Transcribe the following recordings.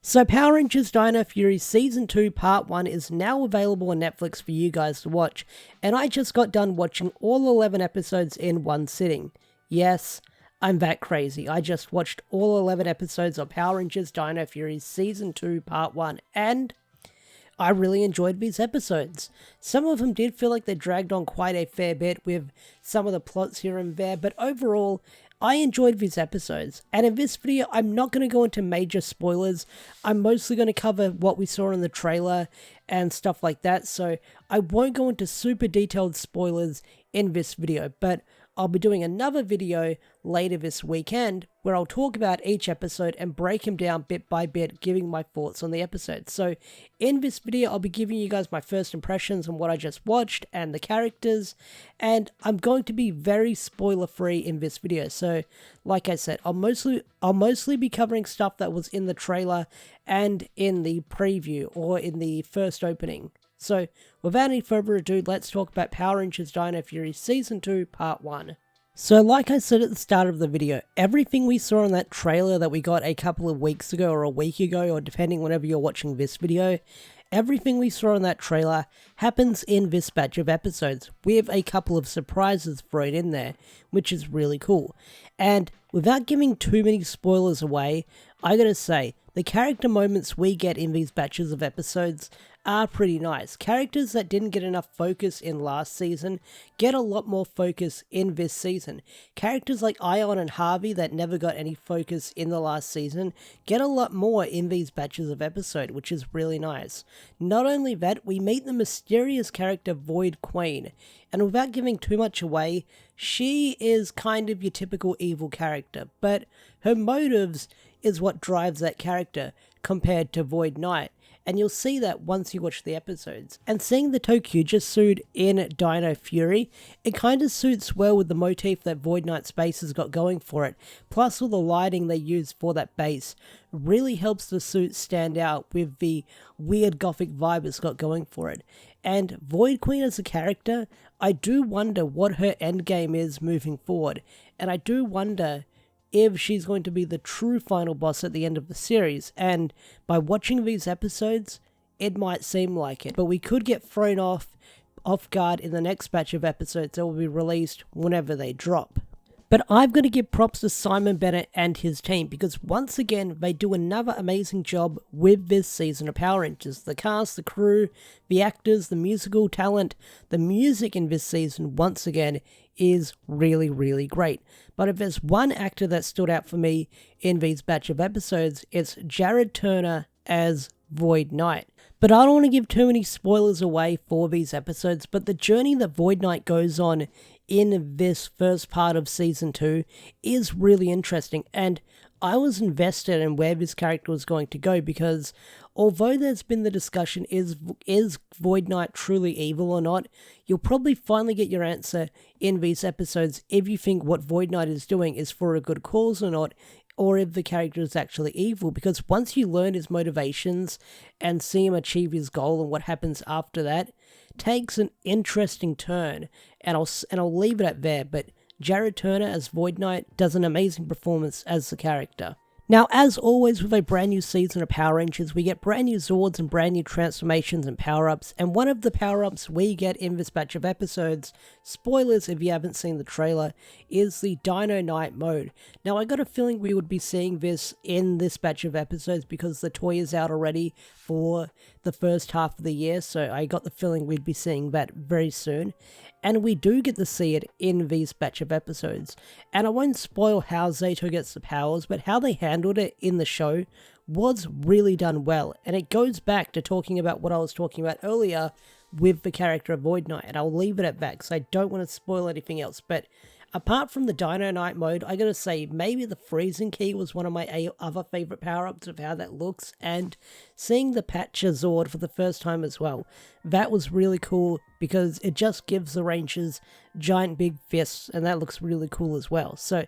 So Power Rangers Dino Fury Season 2 Part 1 is now available on Netflix for you guys to watch, and I just got done watching all 11 episodes in one sitting. Yes, I'm that crazy. I just watched all 11 episodes of Power Rangers Dino Fury Season 2 Part 1, and I really enjoyed these episodes. Some of them did feel like they dragged on quite a fair bit with some of the plots here and there, but overall, I enjoyed these episodes. And in this video, I'm not going to go into major spoilers. I'm mostly going to cover what we saw in the trailer and stuff like that, so I won't go into super detailed spoilers in this video, but I'll be doing another video later this weekend where I'll talk about each episode and break them down bit by bit, giving my thoughts on the episode. So in this video, I'll be giving you guys my first impressions on what I just watched and the characters, and I'm going to be very spoiler free in this video. So like I said, I'll mostly be covering stuff that was in the trailer and in the preview or in the first opening. So, without any further ado, let's talk about Power Rangers Dino Fury Season 2 Part 1. So, like I said at the start of the video, everything we saw in that trailer that we got a couple of weeks ago or a week ago, or depending whenever you're watching this video, everything we saw in that trailer happens in this batch of episodes, with a couple of surprises thrown in there, which is really cool. And without giving too many spoilers away, I gotta say, the character moments we get in these batches of episodes are pretty nice. Characters that didn't get enough focus in last season get a lot more focus in this season. Characters like Ion and Harvey that never got any focus in the last season get a lot more in these batches of episode, which is really nice. Not only that, we meet the mysterious character Void Queen, and without giving too much away, she is kind of your typical evil character, but her motives is what drives that character compared to Void Knight. And you'll see that once you watch the episodes. And seeing the Tokuja suit in Dino Fury, it kind of suits well with the motif that Void Knight's base has got going for it. Plus all the lighting they use for that base really helps the suit stand out with the weird gothic vibe it's got going for it. And Void Queen as a character, I do wonder what her endgame is moving forward. And I do wonder if she's going to be the true final boss at the end of the series, and by watching these episodes, it might seem like it, but we could get thrown off guard in the next batch of episodes that will be released whenever they drop. But I've got to give props to Simon Bennett and his team, because once again, they do another amazing job with this season of Power Rangers. The cast, the crew, the actors, the musical talent, the music in this season, once again, is really, really great. But if there's one actor that stood out for me in these batch of episodes, it's Jared Turner as Void Knight. But I don't want to give too many spoilers away for these episodes, but the journey that Void Knight goes on in this first part of Season 2 is really interesting, and I was invested in where this character was going to go, because although there's been the discussion, is Void Knight truly evil or not, you'll probably finally get your answer in these episodes if you think what Void Knight is doing is for a good cause or not, or if the character is actually evil, because once you learn his motivations and see him achieve his goal and what happens after that, takes an interesting turn, and I'll leave it at there, but Jared Turner as Void Knight does an amazing performance as the character. Now, as always with a brand new season of Power Rangers, we get brand new Zords and brand new transformations and power-ups, and one of the power-ups we get in this batch of episodes, spoilers if you haven't seen the trailer, is the Dino Night mode. Now, I got a feeling we would be seeing this in this batch of episodes because the toy is out already for the first half of the year, so I got the feeling we'd be seeing that very soon. And we do get to see it in these batch of episodes. And I won't spoil how Zato gets the powers, but how they handled it in the show was really done well. And it goes back to talking about what I was talking about earlier with the character of Void Knight. And I'll leave it at that because I don't want to spoil anything else. But apart from the Dino Night mode, I gotta say, maybe the freezing key was one of my other favorite power-ups of how that looks, and seeing the Patcher Zord for the first time as well, that was really cool, because it just gives the Rangers giant big fists, and that looks really cool as well. So,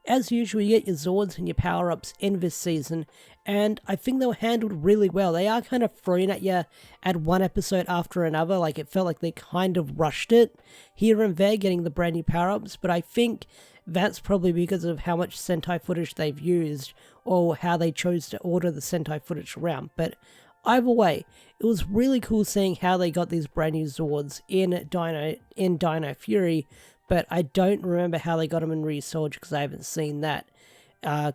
as usual, you get your Zords and your power-ups in this season, and I think they were handled really well. They are kind of thrown at you at one episode after another, like it felt like they kind of rushed it here and there, getting the brand new power-ups, but I think that's probably because of how much Sentai footage they've used or how they chose to order the Sentai footage around. But either way, it was really cool seeing how they got these brand new Zords in Dino Fury, but I don't remember how they got them in Resurge because I haven't seen that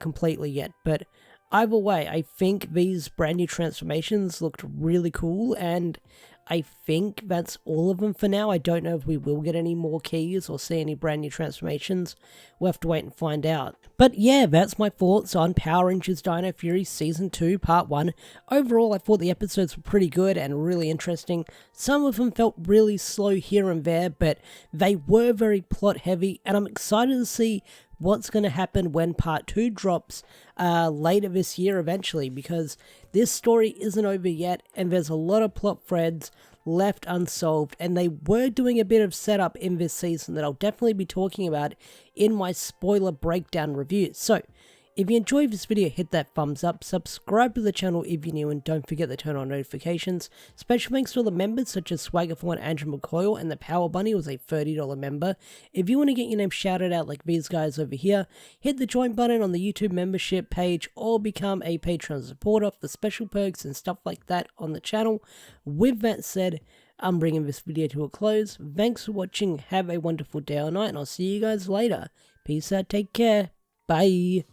completely yet. But either way, I think these brand new transformations looked really cool, and I think that's all of them for now. I don't know if we will get any more keys or see any brand new transformations. We'll have to wait and find out. But yeah, that's my thoughts on Power Rangers Dino Fury Season 2 Part 1. Overall, I thought the episodes were pretty good and really interesting. Some of them felt really slow here and there, but they were very plot heavy, and I'm excited to see what's going to happen when Part 2 drops later this year eventually, because this story isn't over yet and there's a lot of plot threads left unsolved, and they were doing a bit of setup in this season that I'll definitely be talking about in my spoiler breakdown reviews. So if you enjoyed this video, hit that thumbs up, subscribe to the channel if you're new, and don't forget to turn on notifications. Special thanks to all the members such as Swaggerthorn, Andrew McCoyle, and the Power Bunny was a $30 member. If you want to get your name shouted out like these guys over here, hit the join button on the YouTube membership page or become a Patreon supporter for special perks and stuff like that on the channel. With that said, I'm bringing this video to a close. Thanks for watching, have a wonderful day or night, and I'll see you guys later. Peace out, take care, bye.